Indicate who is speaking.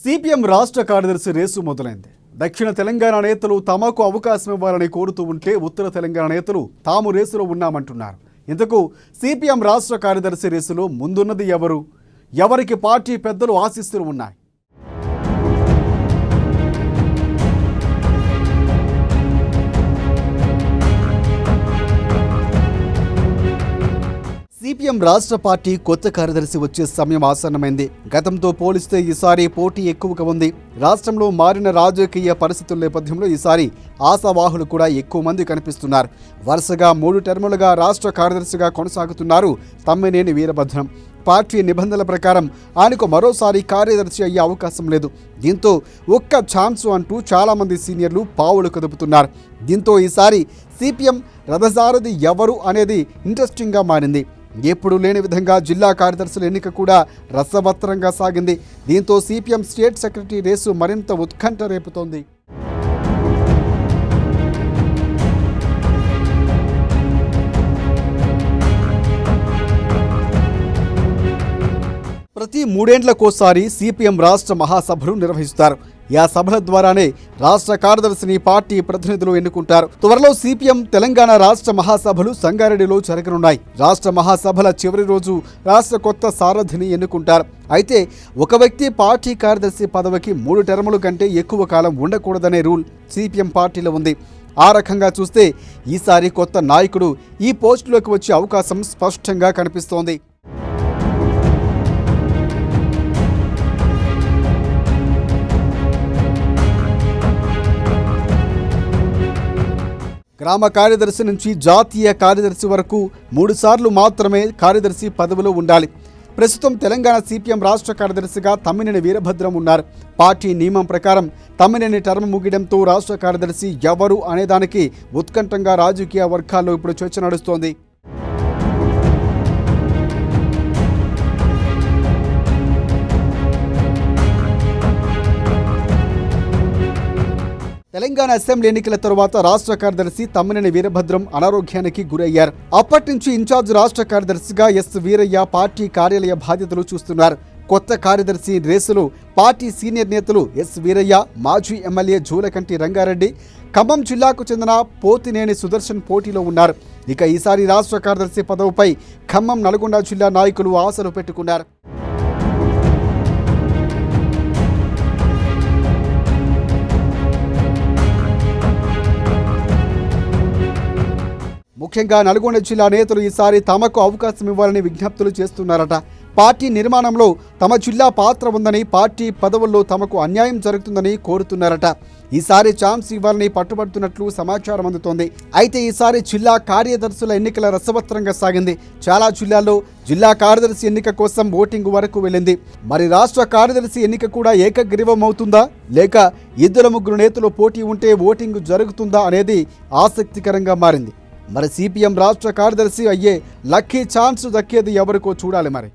Speaker 1: CPM రాష్ట్ర కార్యదర్శి race మొదలైంది. దక్షిణ తెలంగాణ నేతలు తమకు అవకాశం ఇవ్వాలని కోరుతూ ఉంటే ఉత్తర తెలంగాణ నేతలు తాము రేసులో ఉన్నామంటున్నారు. ఇంతకు సిపిఎం రాష్ట్ర కార్యదర్శి రేసులో ముందున్నది ఎవరు? ఎవరికి పార్టీ పెద్దలు ఆశీస్సులు ఉన్నాయి? సిపిఎం రాష్ట్ర పార్టీ కొత్త కార్యదర్శి వచ్చే సమయం ఆసన్నమైంది. గతంతో పోలిస్తే ఈసారి పోటీ ఎక్కువగా ఉంది. రాష్ట్రంలో మారిన రాజకీయ పరిస్థితుల నేపథ్యంలో ఈసారి ఆశావాహులు కూడా ఎక్కువ మంది కనిపిస్తున్నారు. వరుసగా 3 టర్ములుగా రాష్ట్ర కార్యదర్శిగా కొనసాగుతున్నారు తమ్మినేని వీరభద్రం. పార్టీ నిబంధనల ప్రకారం ఆయనకు మరోసారి కార్యదర్శి అయ్యే అవకాశం లేదు. దీంతో ఒక్క ఛాన్స్ అంటూ చాలామంది సీనియర్లు పావులు కదుపుతున్నారు. దీంతో ఈసారి సిపిఎం రథసారథి ఎవరు అనేది ఇంట్రెస్టింగ్గా మారింది. ఎప్పుడు లేని విధంగా జిల్లా కార్యదర్శుల ఎన్నిక కూడా రసవత్తరంగా సాగింది. దీంతో సిపిఎం స్టేట్ సెక్రటరీ రేసు మరింత ఉత్కంఠ రేపుతోంది. ప్రతి 3 ఏళ్లకోసారి సిపిఎం రాష్ట్ర మహాసభలు నిర్వహిస్తారు. ఆ సభల ద్వారానే రాష్ట్ర కార్యదర్శిని పార్టీ ప్రతినిధులు ఎన్నుకుంటారు. త్వరలో సిపిఎం తెలంగాణ రాష్ట్ర మహాసభలు సంగారెడ్డిలో జరగనున్నాయి. రాష్ట్ర మహాసభల చివరి రోజు రాష్ట్ర కొత్త సారథిని ఎన్నుకుంటారు. అయితే ఒక వ్యక్తి పార్టీ కార్యదర్శి పదవికి 3 టర్ముల కంటే ఎక్కువ కాలం ఉండకూడదనే రూల్ సిపిఎం పార్టీలో ఉంది. ఆ రకంగా చూస్తే ఈసారి కొత్త నాయకుడు ఈ పోస్టులోకి వచ్చే అవకాశం స్పష్టంగా కనిపిస్తోంది. గ్రామ కార్యదర్శి నుంచి జాతీయ కార్యదర్శి వరకు 3 సార్లు మాత్రమే కార్యదర్శి పదవిలో ఉండాలి. ప్రస్తుతం తెలంగాణ సిపిఎం రాష్ట్ర కార్యదర్శిగా తమ్మినేని వీరభద్రం ఉన్నారు. పార్టీ నియమం ప్రకారం తమ్మినేని టర్మ్ ముగియడంతో రాష్ట్ర కార్యదర్శి ఎవరు అనేదానికి ఉత్కంఠంగా రాజకీయ వర్గాల్లో ఇప్పుడు చర్చ నడుస్తోంది. తెలంగాణ అసెంబ్లీ ఎన్నికల తరువాత రాష్ట్ర కార్యదర్శి తమ్మినేని వీరభద్రం అనారోగ్యానికి గురయ్యారు. అప్పటి నుంచి ఇన్ఛార్జ్ రాష్ట్ర కార్యదర్శిగా ఎస్ వీరయ్య పార్టీ కార్యాలయ బాధ్యతలు చూస్తున్నారు. కొత్త కార్యదర్శి రేసులో పార్టీ సీనియర్ నేతలు ఎస్ వీరయ్య, మాజీ ఎమ్మెల్యే జూలకంటి రంగారెడ్డి, ఖమ్మం జిల్లాకు చెందిన పోతినేని సుదర్శన్ పోటీలో ఉన్నారు. ఇక ఈసారి రాష్ట్ర కార్యదర్శి పదవిపై ఖమ్మం, నల్గొండ జిల్లా నాయకులు ఆశలు పెట్టుకున్నారు. ముఖ్యంగా నల్గొండ జిల్లా నేతలు ఈసారి తమకు అవకాశం ఇవ్వాలని విజ్ఞప్తులు చేస్తున్నారట. పార్టీ నిర్మాణంలో తమ జిల్లా పాత్ర ఉందని, పార్టీ పదవుల్లో తమకు అన్యాయం జరుగుతుందని కోరుతున్నారట. ఈసారి ఛాన్స్ ఇవ్వాలని పట్టుబడుతున్నట్లు సమాచారం అందుతోంది. అయితే ఈసారి జిల్లా కార్యదర్శుల ఎన్నికల రసవత్తరంగా సాగింది. చాలా జిల్లాల్లో జిల్లా కార్యదర్శి ఎన్నిక కోసం ఓటింగ్ వరకు వెళ్ళింది. మరి రాష్ట్ర కార్యదర్శి ఎన్నిక కూడా ఏకగ్రీవం అవుతుందా, లేక 2-3 నేతలు పోటీ ఉంటే ఓటింగ్ జరుగుతుందా అనేది ఆసక్తికరంగా మారింది. మరి సిపిఎం రాష్ట్ర కార్యదర్శి అయ్యే లక్కీ ఛాన్స్ దక్కేది ఎవరికో చూడాలి మరి.